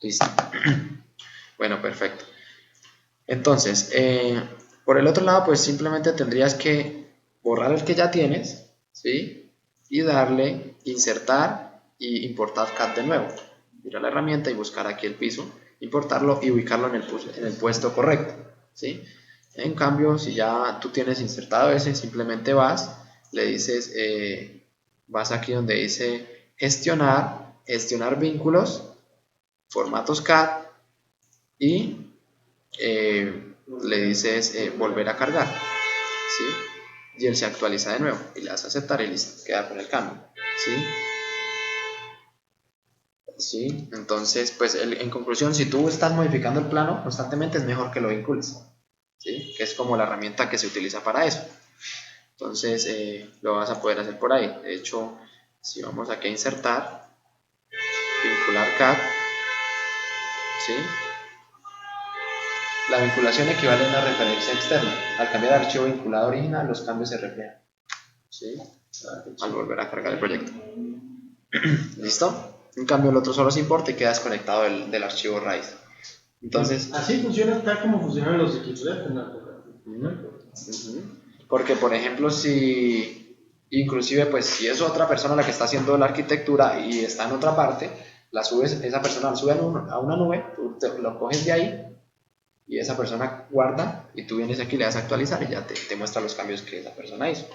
Listo. Bueno, perfecto. Entonces, por el otro lado, pues simplemente tendrías que borrar el que ya tienes, ¿sí? Y darle insertar y importar cat de nuevo. Ir a la herramienta y buscar aquí el piso, importarlo y ubicarlo en el puesto correcto, ¿sí? En cambio, si ya tú tienes insertado ese, simplemente vas, le dices, vas aquí donde dice gestionar vínculos, formatos cat y le dices volver a cargar, ¿sí? Y él se actualiza de nuevo y le das a aceptar y listo, queda con el cambio, ¿sí? ¿Sí? Entonces, pues en conclusión, si tú estás modificando el plano constantemente, es mejor que lo vincules, ¿sí? Que es como la herramienta que se utiliza para eso. Entonces, lo vas a poder hacer por ahí. De hecho, si vamos aquí a insertar, vincular cat, ¿sí? La vinculación equivale a una referencia externa. Al cambiar el archivo vinculado original, los cambios se reflejan, ¿sí? Al volver a cargar el proyecto. ¿Listo? En cambio, el otro solo se importa y queda desconectado del archivo raíz. Entonces, así funciona tal como funcionan los equipos de porque, por ejemplo, si inclusive, pues si es otra persona la que está haciendo la arquitectura y está en otra parte, la subes, esa persona la sube a una nube, tú lo coges de ahí y esa persona guarda y tú vienes aquí, le das a actualizar y ya te muestra los cambios que esa persona hizo.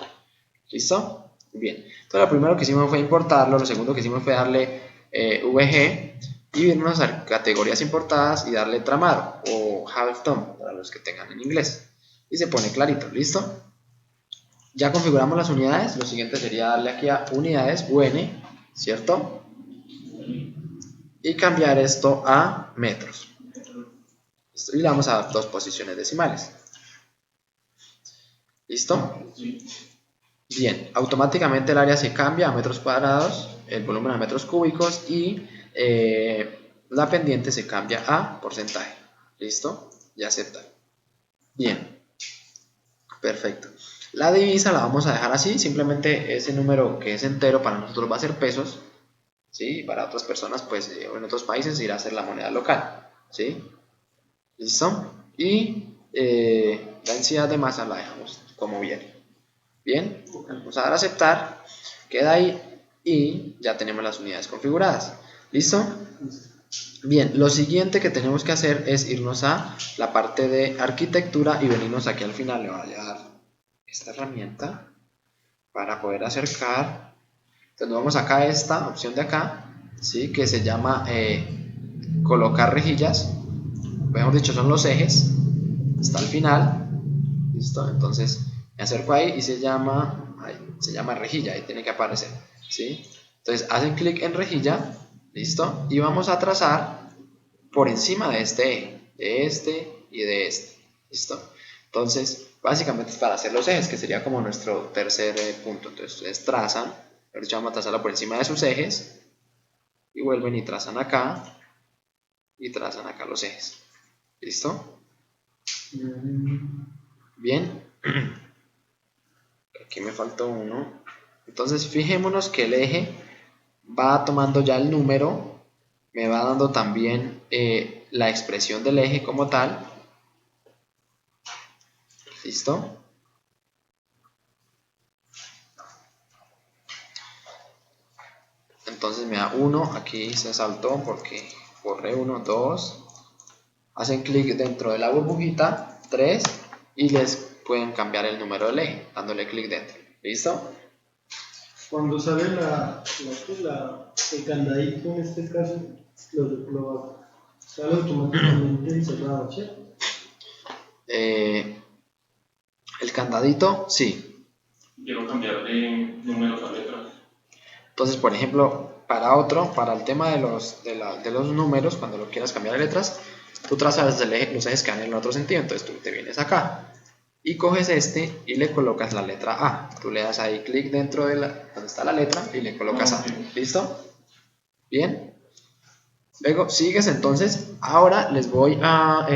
¿Listo? Bien. Entonces lo primero que hicimos fue importarlo, lo segundo que hicimos fue darle VG y irnos a categorías importadas y darle tramado o halftone para los que tengan en inglés. Y se pone clarito, ¿listo? Ya configuramos las unidades, lo siguiente sería darle aquí a unidades, UN, ¿cierto? Y cambiar esto a metros. Y le vamos a dar 2 posiciones decimales. ¿Listo? Bien, automáticamente el área se cambia a metros cuadrados, el volumen a metros cúbicos y la pendiente se cambia a porcentaje. ¿Listo? Y acepta. Bien, perfecto. La divisa la vamos a dejar así, simplemente ese número que es entero para nosotros va a ser pesos, ¿sí? Para otras personas, pues, o en otros países irá a ser la moneda local, ¿sí? ¿Listo? Y la densidad de masa la dejamos como viene. Bien, vamos a dar a aceptar, queda ahí y ya tenemos las unidades configuradas. ¿Listo? Bien, lo siguiente que tenemos que hacer es irnos a la parte de arquitectura y venirnos aquí al final. Le voy a dar esta herramienta para poder acercar. Entonces nos vamos acá a esta opción de acá, ¿sí? Que se llama colocar rejillas. Mejor dicho, son los ejes. Está al final. ¿Listo? Entonces me acerco ahí y se llama rejilla, ahí tiene que aparecer, ¿sí? Entonces hacen clic en rejilla, ¿listo? Y vamos a trazar por encima de este eje, de este y de este, ¿listo? Entonces, básicamente es para hacer los ejes, que sería como nuestro tercer punto. Entonces ustedes trazan, vamos a trazarla por encima de sus ejes y vuelven y trazan acá los ejes, ¿listo? Bien. Aquí me faltó uno. Entonces fijémonos que el eje va tomando ya el número, me va dando también la expresión del eje como tal. ¿Listo? Entonces me da 1, aquí se saltó porque borré 1, 2. Hacen clic dentro de la burbujita, 3, y les pueden cambiar el número del eje, dándole clic dentro. ¿Listo? Cuando sale el candadito en este caso, sale automáticamente encerrado, ¿cierto? El candadito, sí. Quiero cambiar de números a letras. Entonces, por ejemplo, para el tema de los números, cuando lo quieras cambiar de letras, tú trazas los ejes que van en el otro sentido. Entonces tú te vienes acá y coges este y le colocas la letra A. Tú le das ahí clic dentro de donde está la letra y le colocas A. ¿Listo? Bien. Luego sigues entonces. Ahora les voy a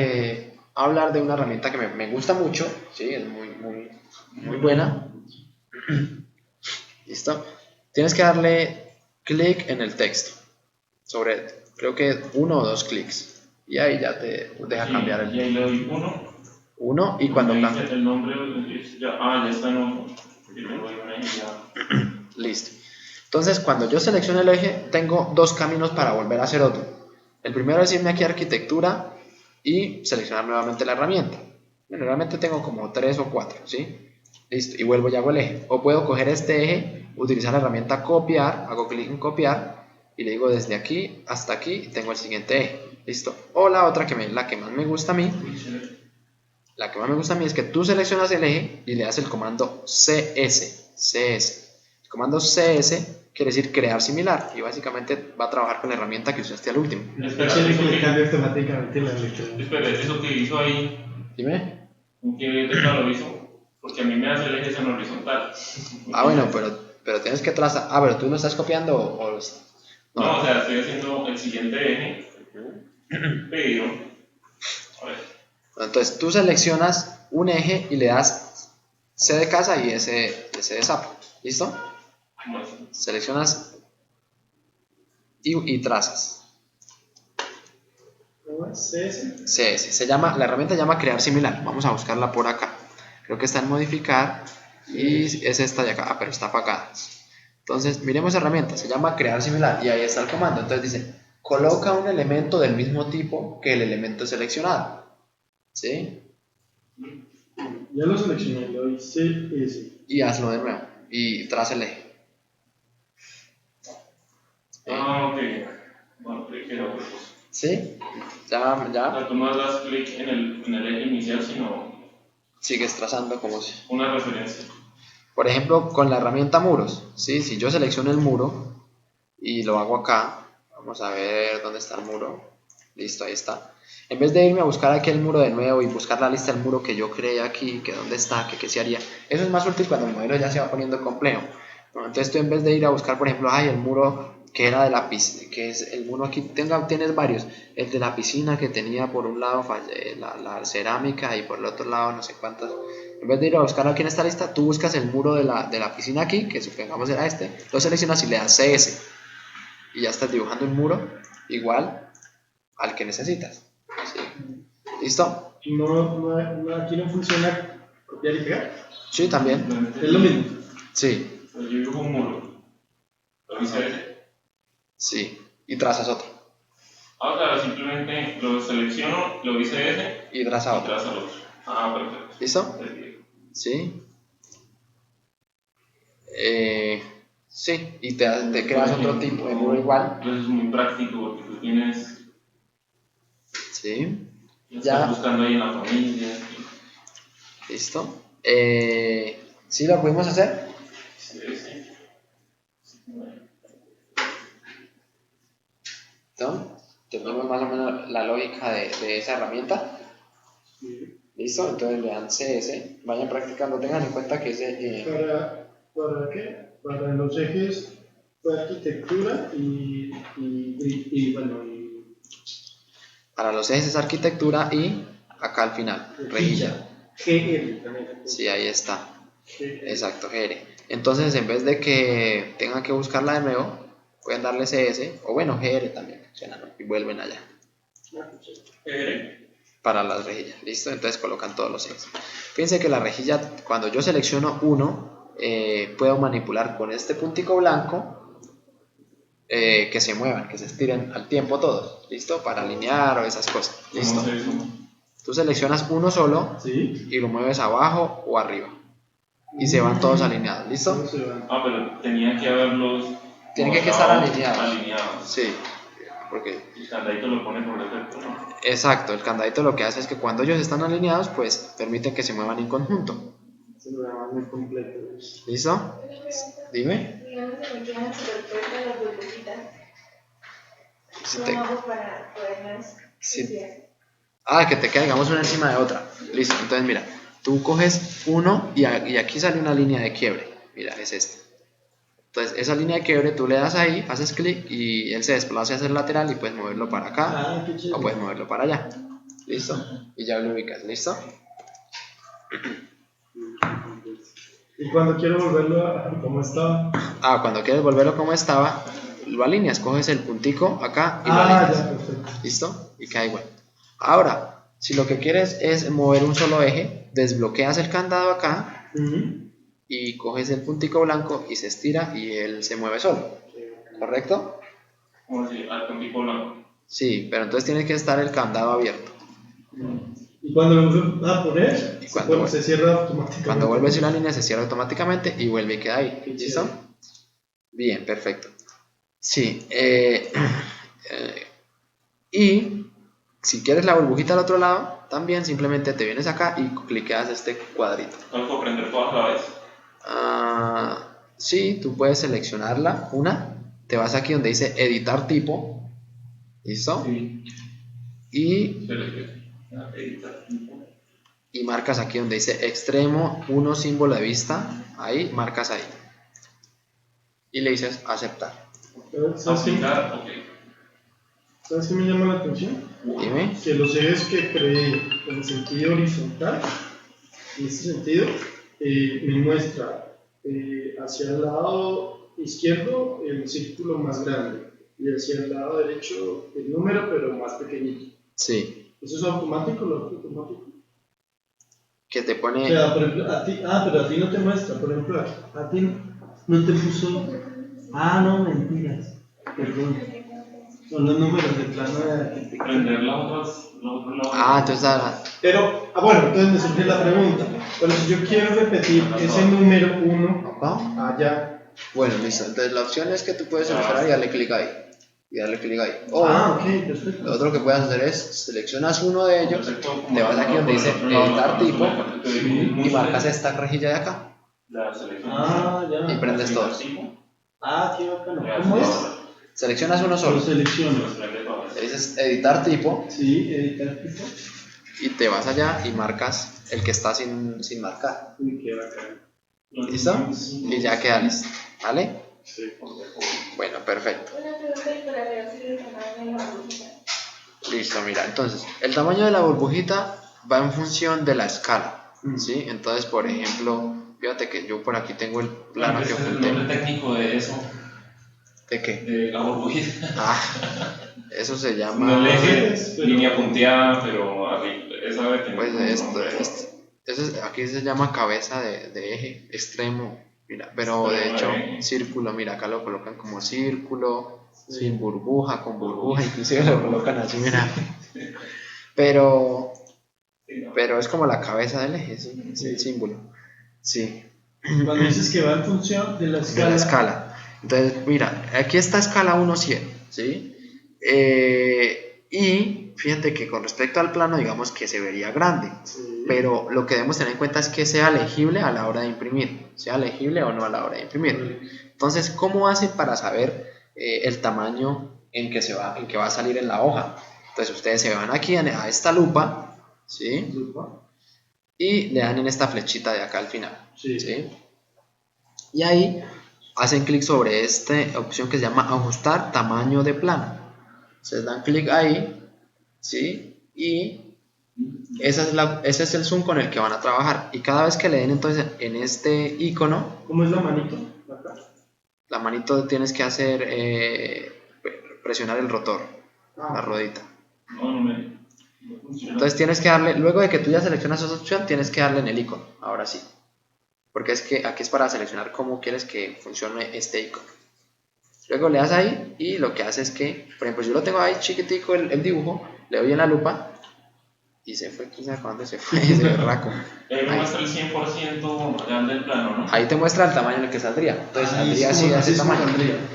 hablar de una herramienta que me gusta mucho. ¿Sí? Es muy buena. ¿Listo? Tienes que darle clic en el texto. creo que 1 o 2 clics. Y ahí ya te deja Sí, cambiar y el ahí le doy 1. 1 y cuando Me cambia. dice el nombre, ya está en uno. Y le doy un eje y ya. Listo. Entonces, cuando yo selecciono el eje, tengo dos caminos para volver a hacer otro. El primero es irme aquí a arquitectura y seleccionar nuevamente la herramienta. Bueno, realmente tengo como 3 o 4, ¿sí? Listo, y vuelvo y hago el eje. O puedo coger este eje, utilizar la herramienta copiar, hago clic en copiar y le digo desde aquí hasta aquí tengo el siguiente eje. Listo. O la otra la que más me gusta a mí, la que más me gusta a mí es que tú seleccionas el eje y le das el comando CS. El comando CS quiere decir crear similar y básicamente va a trabajar con la herramienta que usaste al último. Espera, Chile eso que le que, cambia automáticamente la letra. espere, eso que hizo ahí, Dime. ¿en qué tecla lo hizo? Porque a mí me hace el eje en horizontal. Ah, bueno, pero tienes que trazar. Ah, pero tú lo estás copiando No, o sea, estoy haciendo el siguiente eje, pero, a ver, Entonces tú seleccionas un eje y le das C de casa y S de sapo. ¿Listo? ¿cómo es? Seleccionas y trazas. ¿Cómo es? CS. CS. La herramienta se llama crear similar. Vamos a buscarla por acá. Creo que está en modificar y es esta de acá. Ah, pero está apagada. Entonces, miremos herramienta. Se llama crear similar y ahí está el comando. Entonces dice, coloca un elemento del mismo tipo que el elemento seleccionado. ¿Sí? Ya lo seleccioné, le doy CS. Y hazlo de nuevo. Y traza el eje. Ah, ok. Bueno, creí que era otra cosa. ¿Sí? Ya, O ya sea, tú no das clic en el eje inicial, sino sigues trazando como si. una referencia. Por ejemplo, con la herramienta muros. ¿Sí? Si yo selecciono el muro y lo hago acá, vamos a ver dónde está el muro. Listo, ahí está. En vez de irme a buscar aquí el muro de nuevo y buscar la lista del muro que yo creé aquí, que dónde está, que qué se haría, eso es más útil cuando el modelo ya se va poniendo complejo, ¿no? Entonces tú en vez de ir a buscar, por ejemplo, el muro que era de la piscina, que es el muro aquí, tienes varios, el de la piscina que tenía por un lado la cerámica y por el otro lado no sé cuántas. En vez de ir a buscar aquí en esta lista, tú buscas el muro de la piscina aquí, que supongamos era este, lo seleccionas y le das CS y ya estás dibujando un muro igual al que necesitas. ¿Sí? ¿Listo? Aquí no funciona copiar y pegar. Sí, también. Es lo mismo. Sí, Yo dibujo un muro. Lo hice ese. sí. Y trazas otro. Ah, claro, simplemente lo selecciono, lo hice ese Y traza y otro. trazo el otro. Ah, perfecto. ¿Listo? Sí. Sí. Y te creas otro tipo de muro igual. Entonces es muy práctico porque tú tienes. Sí. Estás Ya. buscando ahí en la familia. ¿Listo? ¿Sí lo pudimos hacer? Sí, sí. ¿Listo? ¿Tenemos más o menos la lógica de esa herramienta? Sí. ¿Listo? Entonces lean CS, vayan practicando, tengan en cuenta que ese... ¿Para qué? Para los ejes de arquitectura para los ejes es arquitectura y acá al final, rejilla. GR también. Sí, ahí está. GR. Exacto, GR. Entonces, en vez de que tengan que buscarla de nuevo, pueden darle CS, o bueno, GR también, funciona, ¿no? Y vuelven allá para las rejillas. ¿Listo? Entonces colocan todos los ejes. Fíjense que la rejilla, cuando yo selecciono uno, puedo manipular con este puntico blanco que se muevan, que se estiren al tiempo todos, ¿listo? Para alinear o esas cosas, ¿listo? ¿Cómo se hizo? Tú seleccionas uno solo ¿Sí? y lo mueves abajo o arriba y se van todos alineados, ¿listo? Se van. Ah, pero tenían que haberlos. Tienen que estar alineados. alineados. Sí, porque El candadito lo pone por defecto, ¿no? exacto, el candadito lo que hace es que cuando ellos están alineados, pues permite que se muevan en conjunto. Se lo llaman muy completo. ¿Listo? Dime. Digamos que me quedan superpuestas las burbujita. Si ¿Cómo hago para poderlas limpiar? que te quede, digamos, una encima de otra. Listo, entonces mira, tú coges uno y aquí sale una línea de quiebre. Mira, es esta. Entonces, esa línea de quiebre tú le das ahí, haces clic y él se desplaza hacia el lateral y puedes moverlo para acá Qué chévere. o puedes moverlo para allá. ¿Listo? Y ya lo ubicas, ¿listo? Y cuando quiero volverlo a como estaba, Cuando quieres volverlo como estaba, lo alineas, coges el puntico acá y lo Ah, alineas. ya, perfecto. ¿Listo? Y queda igual. Ahora, si lo que quieres es mover un solo eje, desbloqueas el candado acá Ujú. y coges el puntico blanco y se estira y él se mueve solo. ¿Correcto? Como si al puntico blanco. Sí, pero entonces tiene que estar el candado abierto. Y cuando lo vuelves a poner, Y cuando se cierra automáticamente. Cuando vuelves y la línea se cierra automáticamente y vuelve y queda ahí. Qué ¿Listo? chévere. Bien, perfecto. Sí. Y si quieres la burbujita al otro lado, también simplemente te vienes acá y cliqueas este cuadrito. ¿No puedo prender todas a la vez? Sí, tú puedes seleccionarla, te vas aquí donde dice editar tipo, ¿listo? Sí. Y Editar. marcas aquí donde dice extremo 1 símbolo de vista, ahí marcas ahí. Y le dices aceptar. ¿Sabes qué, Aplicar, ok. ¿Sabes qué me llama la atención? Dime. Que los ejes que creé en sentido horizontal, en este sentido, me muestra hacia el lado izquierdo el círculo más grande y hacia el lado derecho el número, pero más pequeñito. Sí. ¿Eso es automático? ¿Lo hace automático? Que te O pone. sea, por ejemplo, a ti, pero a ti no te muestra, por ejemplo, a ti no te puso. Ah, no, mentiras. Perdón. Son los números del plano de arquitectura. Prender la otro lado. Entonces Pero, bueno, entonces me surge la pregunta. Pero si yo quiero repetir ese número 1 acá. allá. Bueno, listo. Entonces la opción es que tú puedes seleccionar y darle clic ahí. O Ok, perfecto. lo otro que puedes hacer es seleccionas uno de ellos, te vas aquí donde dice editar tipo y marcas esta rejilla de acá La selección. Ya. y prendes todos. Qué bacano. ¿Cómo es? Seleccionas uno Lo solo, selecciono. le dices editar tipo Sí, editar tipo. y te vas allá y marcas el que está sin marcar. Uy, qué bacano. ¿Listo? Y ya queda listo, ¿vale? Sí. Bueno, perfecto. Una pregunta y para reducir el tamaño de la burbujita. Listo, mira, entonces, el tamaño de la burbujita va en función de la escala, ¿sí? Entonces, por ejemplo, fíjate que yo por aquí tengo el plano que Es el oculté. nombre técnico de eso. ¿De qué? De la burbujita. Eso se llama... No le dije línea punteada, pero esa debe tener. Pues aquí se llama cabeza de eje, extremo, mira, pero de hecho, círculo, mira, acá lo colocan como círculo, sin burbuja, con burbuja, inclusive lo colocan así, mira. Pero es como la cabeza del eje, sí, es el símbolo. Sí. Cuando dices que va en función de la escala. De la escala. Entonces, mira, aquí está escala 1-100, ¿sí? Y fíjate que con respecto al plano, digamos que se vería grande, Sí. pero lo que debemos tener en cuenta es que sea legible a la hora de imprimir, sea legible o no a la hora de imprimir. Entonces, ¿cómo hace para saber el tamaño en que va a salir en la hoja? Entonces, ustedes se van aquí a esta lupa, ¿sí? Y le dan en esta flechita de acá al final, Sí. ¿sí? Y ahí hacen clic sobre esta opción que se llama ajustar tamaño de plano. Se dan clic ahí, ¿sí? Y ese es el zoom con el que van a trabajar. Y cada vez que le den entonces en este icono, ¿Cómo es la manito? Acá. la manito tienes que hacer, presionar el rotor, la ruedita. No funciona. Entonces tienes que darle, luego de que tú ya seleccionas esa opción, tienes que darle en el icono, ahora sí. Porque es que aquí es para seleccionar cómo quieres que funcione este icono. Luego le das ahí y lo que hace es que, por ejemplo, yo lo tengo ahí chiquitico el dibujo, le doy en la lupa y se fue, quién sabe cuándo se fue ese raco. Ahí me muestra el 100% real del plano, ¿no? Ahí te muestra el tamaño en el que saldría. Entonces saldría así de ese tamaño.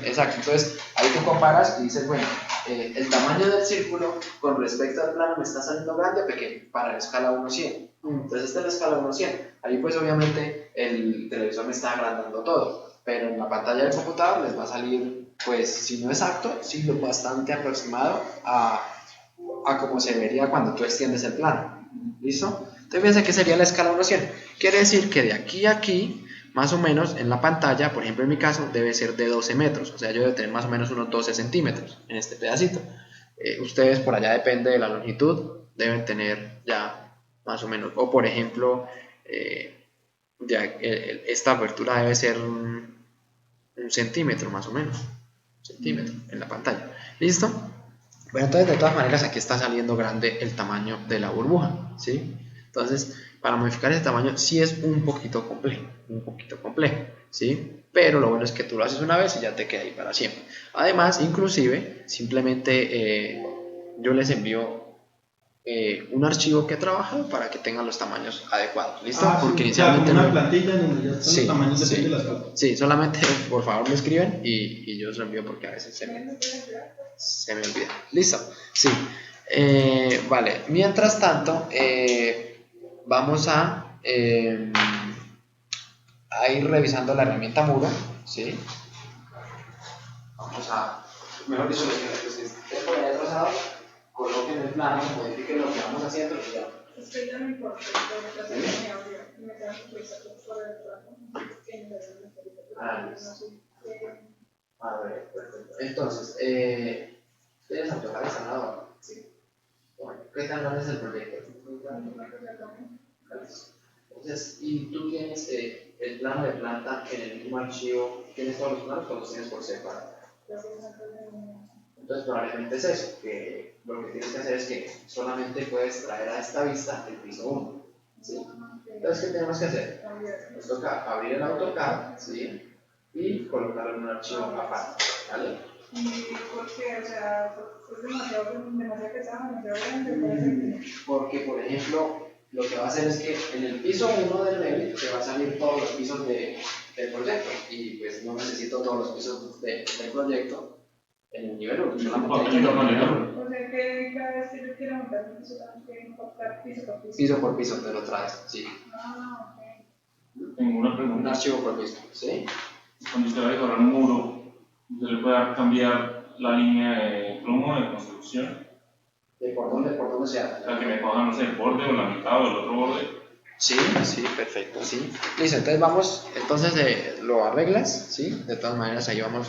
Exacto. Entonces ahí tú comparas y dices, bueno, el tamaño del círculo con respecto al plano me está saliendo grande o pequeño para la escala 1:100. Entonces esta es la escala 1:100. Ahí pues obviamente el televisor me está agrandando todo, pero en la pantalla del computador les va a salir, pues si no exacto, sí lo bastante aproximado a como se vería cuando tú extiendes el plano. ¿Listo? Entonces fíjense que sería la escala 1:100. Quiere decir que de aquí a aquí, más o menos en la pantalla, por ejemplo en mi caso, debe ser de 12 metros. O sea, yo debo tener más o menos unos 12 centímetros en este pedacito. Ustedes por allá, depende de la longitud, deben tener ya más o menos. O por ejemplo, esta apertura debe ser un centímetro más o menos. centímetros en la pantalla. ¿Listo? Bueno, entonces de todas maneras aquí está saliendo grande el tamaño de la burbuja, ¿sí? Entonces, para modificar ese tamaño sí es un poquito complejo, ¿sí? Pero lo bueno es que tú lo haces una vez y ya te queda ahí para siempre. Además, inclusive, simplemente yo les envío un archivo que he trabajado para que tengan los tamaños adecuados, ¿listo? Porque sí, inicialmente como no... una plantilla en donde ya están los tamaños, depende de las partes. Sí, solamente por favor me escriben y yo os lo envío porque a veces se me olvida. Listo, sí. Vale, mientras tanto, vamos a ir revisando la herramienta Muro, ¿sí? Vamos a, mejor dicho, los que estén por ahí atrasados, coloquen el plano, modifiquen lo que vamos haciendo y ya. Estoy también por me abrió, me quedan por el plano. A ver, perfecto. Entonces, ¿tienes AutoCAD instalado? Sí. Bueno, ¿qué tan grande es el proyecto? Entonces, y tú tienes el plano de planta en el mismo archivo, ¿tienes todos los planos o los tienes por separado? Entonces probablemente es eso, que lo que tienes que hacer es que solamente puedes traer a esta vista el piso 1, ¿sí? Entonces, ¿qué tenemos que hacer? Nos toca abrir el AutoCAD, ¿sí? Y colocarlo en un archivo aparte, ¿vale? ¿Y por qué? O sea, es demasiado pesado, demasiado grande. Porque, por ejemplo, lo que va a hacer es que en el piso 1 del Revit te va a salir todos los pisos del proyecto y pues no necesito todos los pisos del proyecto en el nivel 1, solamente el nivel 1. O sea que cada vez que yo quiero montar un piso, tengo que importar piso por piso. Piso por piso te lo traes, sí. Ah, ok. Tengo una Un pregunta. archivo por piso, ¿sí? Cuando usted va a decorar un muro, ¿usted le puede cambiar la línea de plomo de construcción? ¿De por dónde se hace? O sea, que me coja, no sé, el borde o la mitad o el otro borde. Sí, sí, perfecto, sí. Listo, entonces vamos, lo arreglas, ¿sí? De todas maneras ahí vamos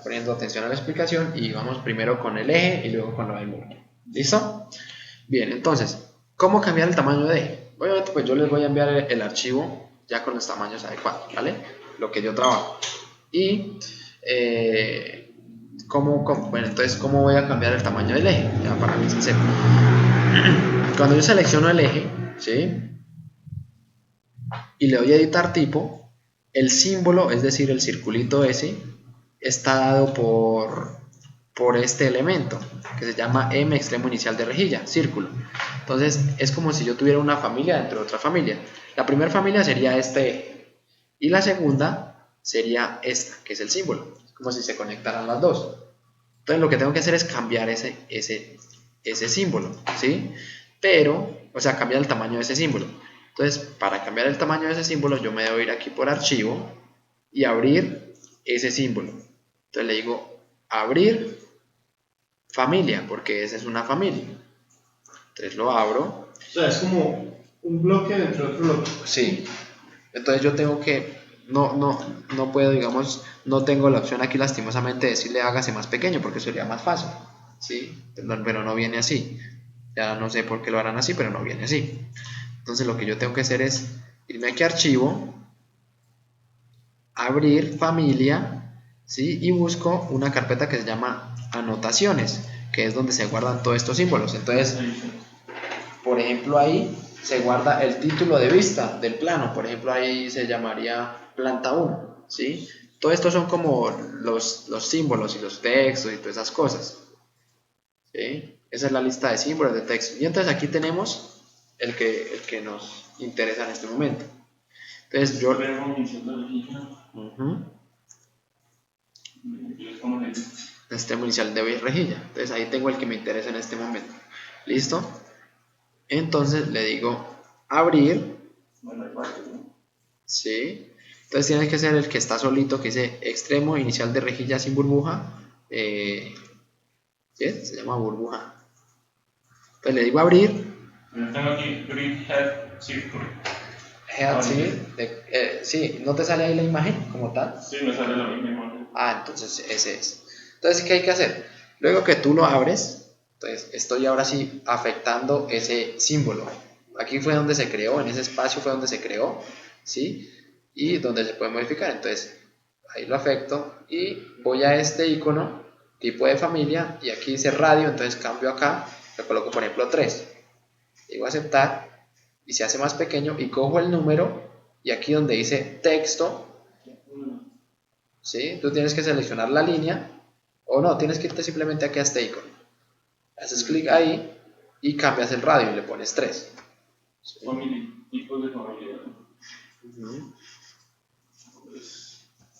poniendo atención a la explicación y vamos primero con el eje y luego con lo del muro. ¿Listo? Bien, entonces, ¿cómo cambiar el tamaño de eje? Obviamente pues yo les voy a enviar el archivo ya con los tamaños adecuados, ¿vale? Lo que yo trabajo. Y, bueno, entonces, ¿cómo voy a cambiar el tamaño del eje? Ya para que se sepa. Cuando yo selecciono el eje, ¿sí? Y le doy a editar tipo, el símbolo, es decir, el circulito ese, está dado por este elemento que se llama M extremo inicial de rejilla, círculo. Entonces es como si yo tuviera una familia dentro de otra familia. La primera familia sería este eje y la segunda sería esta, que es el símbolo. Es como si se conectaran las dos. Entonces lo que tengo que hacer es cambiar ese símbolo, ¿sí? Pero, o sea, cambiar el tamaño de ese símbolo. Entonces, para cambiar el tamaño de ese símbolo, yo me debo ir aquí por archivo y abrir ese símbolo. Entonces le digo abrir familia, porque esa es una familia. Entonces lo abro. O sea, es como un bloque dentro de otro bloque. Sí. Entonces yo tengo que, no puedo, digamos, no tengo la opción aquí lastimosamente de decirle hágase más pequeño, porque sería más fácil. ¿Sí? Pero no viene así. Ya no sé por qué lo harán así, pero no viene así. Entonces lo que yo tengo que hacer es irme aquí a archivo, abrir familia, ¿sí? Y busco una carpeta que se llama anotaciones, que es donde se guardan todos estos símbolos. Entonces, por ejemplo, ahí se guarda el título de vista del plano, por ejemplo, ahí se llamaría planta 1, ¿sí? Todo esto son como los símbolos y los textos y todas esas cosas, ¿sí? Esa es la lista de símbolos de texto. Y entonces aquí tenemos el que nos interesa en este momento. Entonces yo... Extremo inicial de rejilla. Entonces ahí tengo el que me interesa en este momento. ¿Listo? Entonces le digo abrir. ¿Sí? Entonces tiene que ser el que está solito, que dice extremo inicial de rejilla sin burbuja. ¿Sí? Se llama burbuja. Entonces le digo abrir. Yo tengo aquí Grid Head Circle. Head, sí, ¿no te sale ahí la imagen como tal? Sí, me sale la misma imagen. Ah, entonces ese es. Entonces, ¿qué hay que hacer? Luego que tú lo abres, entonces estoy ahora sí afectando ese símbolo. Aquí fue donde se creó, en ese espacio fue donde se creó, ¿sí? Y donde se puede modificar. Entonces, ahí lo afecto y voy a este icono tipo de familia, y aquí dice radio, entonces cambio acá, le coloco por ejemplo 3, digo aceptar, y se hace más pequeño, y cojo el número, y aquí donde dice texto, ¿sí? Tú tienes que seleccionar la línea, o no, tienes que irte simplemente aquí a este icono, haces clic ahí, y cambias el radio, y le pones 3. ¿Sí? Tipos de familia.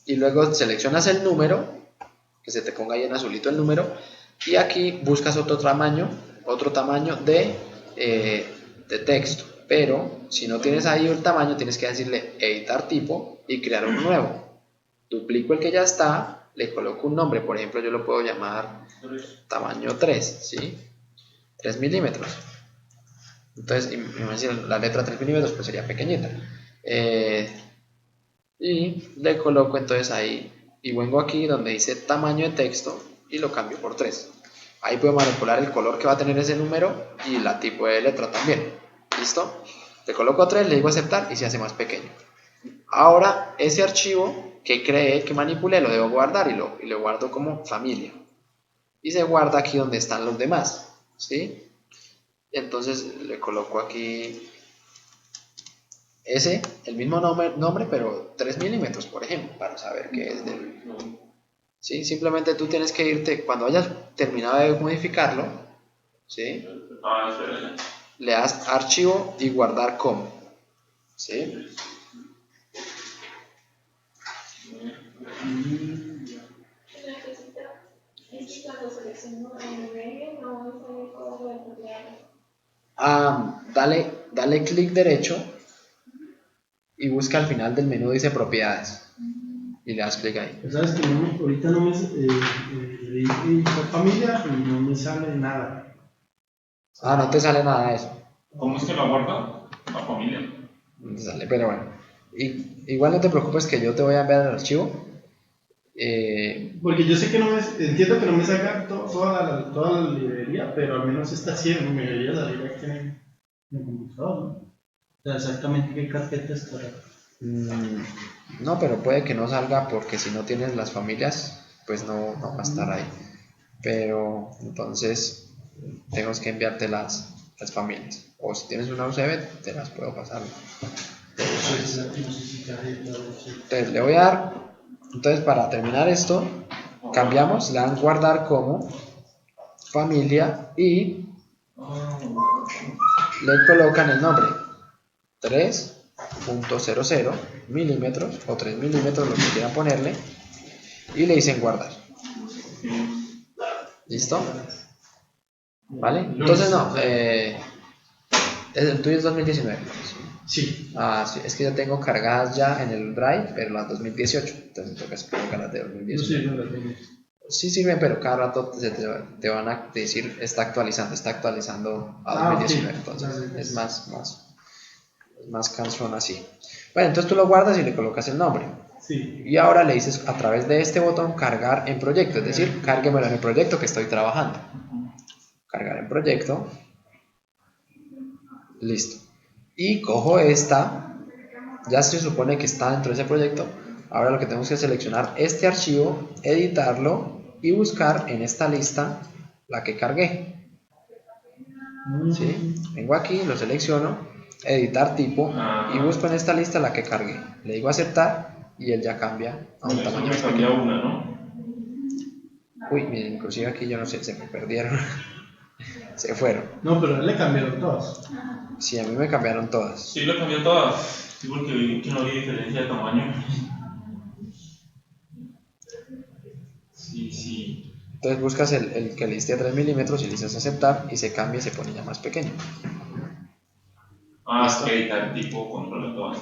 Y luego seleccionas el número, que se te ponga ahí en azulito el número, y aquí buscas otro tamaño de texto, pero si no tienes ahí el tamaño tienes que decirle editar tipo y crear uno nuevo. Duplico el que ya está, le coloco un nombre, por ejemplo yo lo puedo llamar tamaño 3, ¿sí? 3 milímetros. Entonces, la letra 3 milímetros pues sería pequeñita. Y le coloco entonces ahí, y vengo aquí donde dice tamaño de texto y lo cambio por 3. Ahí puedo manipular el color que va a tener ese número y la tipo de letra también. ¿Listo? Le coloco 3, le digo aceptar y se hace más pequeño. Ahora ese archivo que creé, que manipulé, lo debo guardar y lo guardo como familia. Y se guarda aquí donde están los demás. ¿Sí? Entonces le coloco aquí el mismo nombre, pero 3 milímetros, por ejemplo, para saber que es del... ¿Sí? Simplemente tú tienes que irte, cuando hayas terminado de modificarlo, ¿sí? Le das archivo y guardar como, ¿sí? Dale clic derecho y busca al final del menú, dice propiedades, y le das clic ahí. Sabes que ahorita no me le di familia y no me sale nada. No te sale nada de eso. ¿Cómo es que lo guarda? La familia. No te sale, pero bueno. Igual no te preocupes que yo te voy a enviar el archivo. Porque yo sé que entiendo que no me saca toda la librería, pero al menos esta sí me debería salir aquí en el computador, ¿no? O sea, exactamente qué carpeta está. No, pero puede que no salga porque si no tienes las familias, pues no va a estar ahí. Pero entonces tenemos que enviarte las familias. O si tienes una USB, te las puedo pasar. Entonces le voy a dar. Entonces para terminar esto, cambiamos, le dan guardar como familia y le colocan el nombre 3.00 milímetros o 3 milímetros, lo que quieran ponerle, y le dicen guardar. ¿Listo? ¿Vale? Entonces no, el tuyo es 2019. Sí. Sí, es que yo tengo cargadas ya en el Drive, pero las 2018, entonces me toca colocar las de 2019. No, sí, no las tengo. Sí sirven, pero cada rato te van a decir está actualizando a 2019, okay. Entonces es más cansón así. Bueno, entonces tú lo guardas y le colocas el nombre. Sí. Y ahora le dices a través de este botón cargar en proyecto, es decir, cárguemelo en el proyecto que estoy trabajando. Cargar en proyecto. Listo. Y cojo esta, ya se supone que está dentro de ese proyecto. Ahora lo que tenemos que seleccionar este archivo, editarlo y buscar en esta lista la que cargué. ¿Sí? Vengo aquí, lo selecciono, editar tipo y busco en esta lista la que cargué. Le digo aceptar y él ya cambia a un tamaño más pequeño. Una, ¿no? Uy, miren, inclusive aquí yo no sé, se me perdieron. Se fueron. No, pero a él le cambiaron todas. Sí, a mí me cambiaron todas. Sí, le cambió todas. Sí, porque vi que no había diferencia de tamaño. Sí. Entonces buscas el que le diste a 3 milímetros y le dices aceptar y se cambia y se pone ya más pequeño. Es que editar tipo controla todas.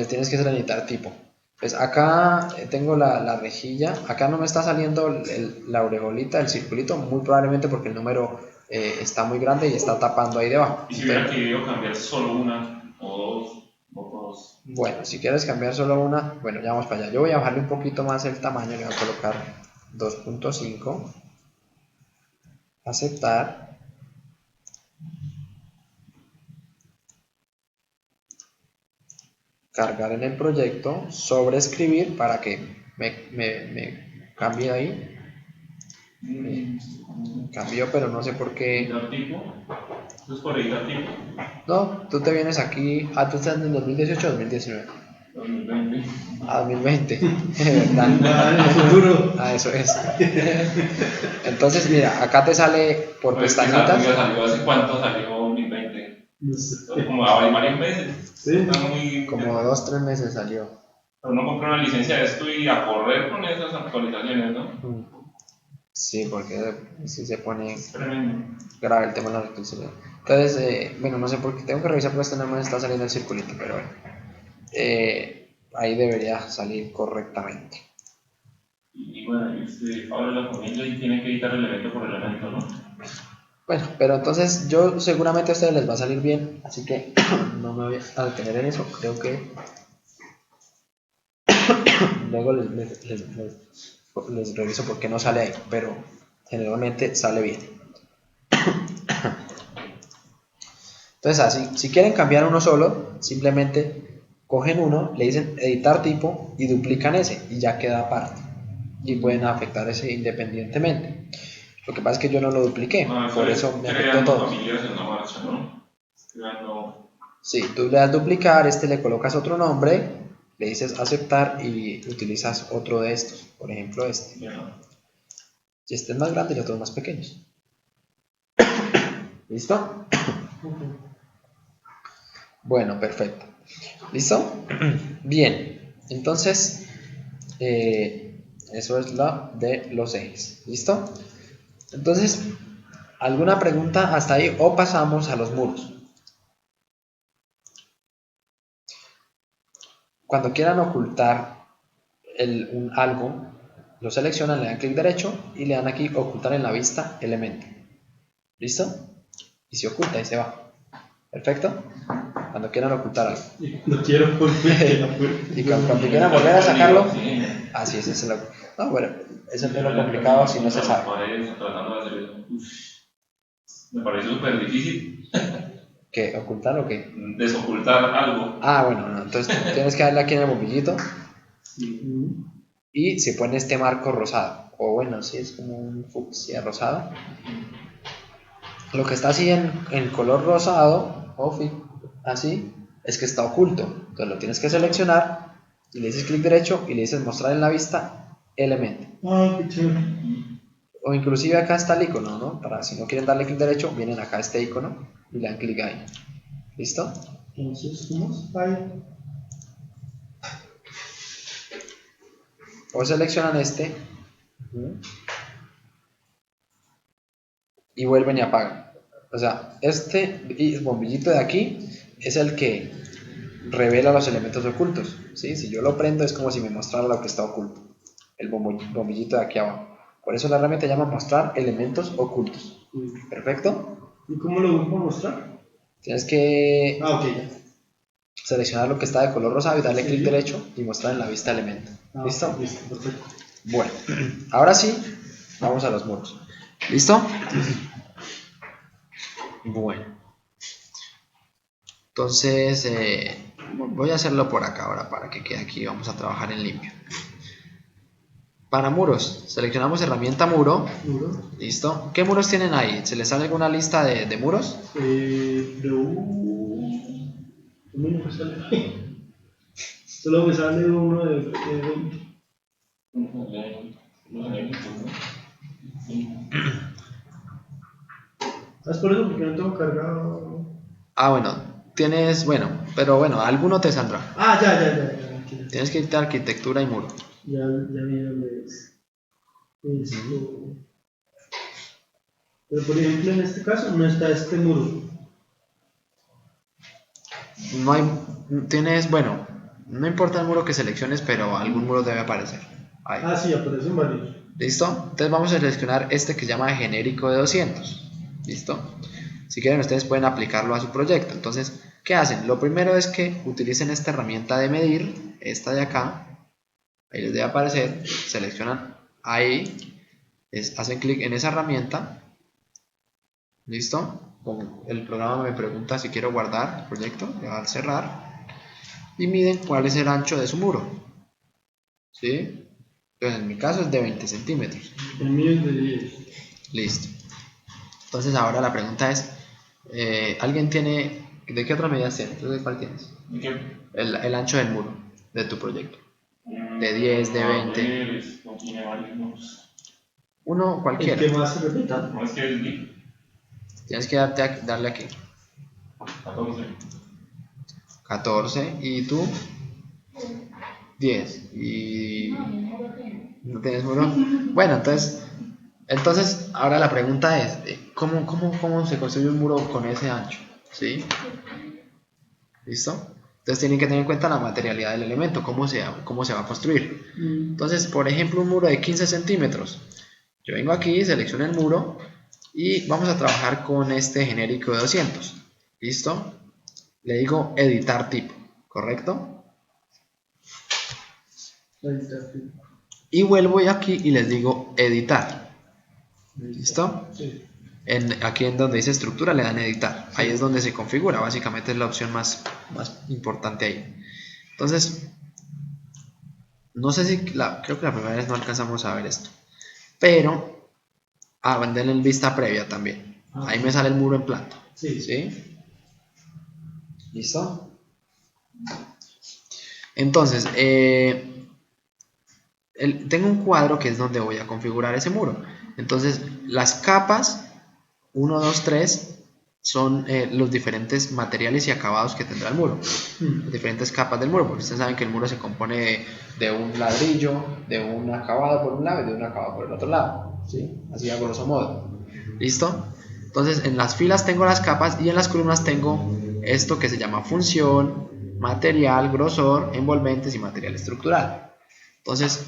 Tienes que editar tipo. Pues acá tengo la rejilla, acá no me está saliendo la orejolita, el circulito, muy probablemente porque el número está muy grande y está tapando ahí debajo. ¿Y si hubiera querido cambiar solo una o dos? Bueno, si quieres cambiar solo una, bueno, ya vamos para allá. Yo voy a bajarle un poquito más el tamaño, le voy a colocar 2.5, aceptar. Cargar en el proyecto, sobreescribir para que me cambié ahí. Cambió, pero no sé por qué. Editar tipo. Eso es por editar tipo. No, tú te vienes aquí. Ah, tú estás en el 2018 o 2019. 2020. Ah, 2020. De verdad. Ah, el futuro. Ah, eso es. Entonces, mira, acá te sale por Pues que esa pestañitas. tuya salió hace cuánto salió 2020. No sé. Como a varios meses. Sí. Está muy. Como 2-3 meses salió. Pero uno compra una licencia de esto y a correr con esas actualizaciones, ¿no? Sí, porque sí se pone Es tremendo. grave el tema de la actualización. Entonces, bueno, no sé por qué tengo que revisar porque esto nada más está saliendo el circulito, pero bueno. Ahí debería salir correctamente. Y bueno, abre la familia y tiene que editar elemento por elemento, ¿no? Bueno, pero entonces yo seguramente a ustedes les va a salir bien, así que no me voy a detener en eso. Creo que luego les reviso por qué no sale ahí, pero generalmente sale bien. Entonces así, si quieren cambiar uno solo, simplemente cogen uno, le dicen editar tipo y duplican ese y ya queda aparte. Y pueden afectar ese independientemente. Lo que pasa es que yo no lo dupliqué, No, por es eso me afectó creando todo. familias en la marcha, ¿no? Creando. Sí, tú le das duplicar, le colocas otro nombre, le dices aceptar y utilizas otro de estos, por ejemplo este. Ya. Y este es más grande y otros más pequeños. ¿Listo? Bueno, perfecto. ¿Listo? Bien, entonces eso es lo de los ejes. ¿Listo? Entonces, ¿alguna pregunta hasta ahí o pasamos a los muros? Cuando quieran ocultar algo, lo seleccionan, le dan clic derecho y le dan aquí ocultar en la vista elemento. ¿Listo? Y se oculta y se va. ¿Perfecto? Cuando quieran ocultar algo. No quiero volver. Y cuando quieran volver a sacarlo, así es, ese es lo. No, bueno, eso es lo complicado si no se sabe. Tratando de hacer eso. Me parece súper difícil ¿Qué? ¿Ocultar o qué? desocultar algo. Ah, bueno, no, entonces tienes que darle aquí en el bombillito y se pone este marco rosado. O bueno, sí, es como un fucsia rosado. Lo que está así en color rosado, así, es que está oculto. Entonces lo tienes que seleccionar y le dices clic derecho y le dices mostrar en la vista elemento. Ah, qué chévere. O inclusive acá está el icono, ¿no? Para si no quieren darle clic derecho, vienen acá a este icono y le dan clic ahí. ¿Listo? Entonces, ¿cómo es? Ahí. O seleccionan este y vuelven y apagan. O sea, este bombillito de aquí es el que revela los elementos ocultos. ¿Sí? Si yo lo prendo es como si me mostrara lo que está oculto. El bombillito de aquí abajo. Por eso la herramienta se llama mostrar elementos ocultos. ¿Perfecto? ¿Y cómo lo vuelvo a mostrar? Tienes que Ah, ok, ya. seleccionar lo que está de color rosado y darle Sí. clic derecho y mostrar en la vista elemento. Ah, ¿Listo? ok, listo, perfecto. Bueno, ahora sí, vamos a los muros. ¿Listo? Bueno. Entonces, voy a hacerlo por acá ahora para que quede aquí. Vamos a trabajar en limpio. Para muros, seleccionamos herramienta muro. ¿Muro? ¿Listo? ¿Qué muros tienen ahí? ¿Se les sale alguna lista de muros? ¿Cómo me sale? Solo me sale uno de 20. ¿Sabes por eso? Porque no tengo cargado. Ah, bueno, tienes, bueno, pero bueno, alguno te saldrá. Ah, ya. Tienes que irte a arquitectura y muro. Ya vi dónde es. Esto. Pero por ejemplo, en este caso no está este muro. No hay, tienes, bueno, no importa el muro que selecciones, pero algún muro debe aparecer. Ahí. Ah, sí, aparecen varios. ¿Listo? Entonces vamos a seleccionar este que se llama genérico de 200. ¿Listo? Si quieren ustedes pueden aplicarlo a su proyecto. Entonces, ¿qué hacen? Lo primero es que utilicen esta herramienta de medir, esta de acá. Ahí les debe aparecer. Seleccionan ahí. Hacen clic en esa herramienta. ¿Listo? El programa me pregunta si quiero guardar el proyecto. Le va a cerrar. Y miden cuál es el ancho de su muro. ¿Sí? Entonces, en mi caso es de 20 centímetros. El mío es de 10. Listo. Entonces ahora la pregunta es, ¿alguien tiene, de qué otra medida tienes? ¿Tú de cuál tienes? ¿Y qué? El ancho del muro de tu proyecto. De 10, de 20. No tiene varios. Uno El cualquiera. que más se repita. No es que es bien. Tienes que darle aquí. 14. 14 y tú 10. Y no tienes muro. Bueno, entonces ahora la pregunta es, ¿cómo se construye un muro con ese ancho? ¿Sí? ¿Listo? Entonces tienen que tener en cuenta la materialidad del elemento, cómo se va a construir. Entonces, por ejemplo, un muro de 15 centímetros. Yo vengo aquí, selecciono el muro y vamos a trabajar con este genérico de 200. ¿Listo? Le digo editar tipo, ¿correcto? Y vuelvo aquí y les digo editar. ¿Listo? Sí. Aquí en donde dice estructura le dan editar. Ahí es donde se configura, básicamente es la opción más importante ahí. Entonces, no sé si, creo que la primera vez no alcanzamos a ver esto. Pero, denle en vista previa también. Ahí me sale el muro en planta. Sí. ¿Sí? ¿Listo? Entonces, tengo un cuadro que es donde voy a configurar ese muro. Entonces, las capas 1, 2, 3 son los diferentes materiales y acabados que tendrá el muro. Las diferentes capas del muro, porque ustedes saben que el muro se compone de un ladrillo, de un acabado por un lado y de un acabado por el otro lado. ¿Sí? Así a grosso modo. ¿Listo? Entonces, en las filas tengo las capas y en las columnas tengo esto que se llama función, material, grosor, envolventes y material estructural. Entonces,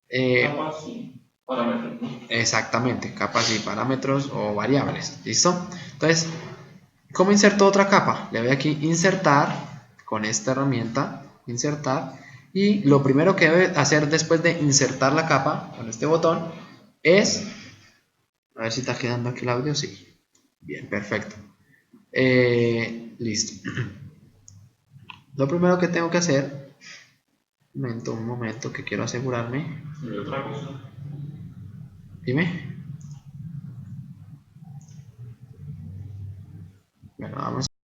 Capas y parámetros. exactamente, capas y parámetros o variables. ¿Listo? Entonces, ¿cómo inserto otra capa? Le doy aquí insertar con esta herramienta, insertar, y lo primero que debe hacer después de insertar la capa con este botón es, a ver si está quedando aquí el audio, sí, bien, perfecto. Listo. Lo primero que tengo que hacer, un momento que quiero asegurarme. Y otra cosa. Dime. Bueno, vamos.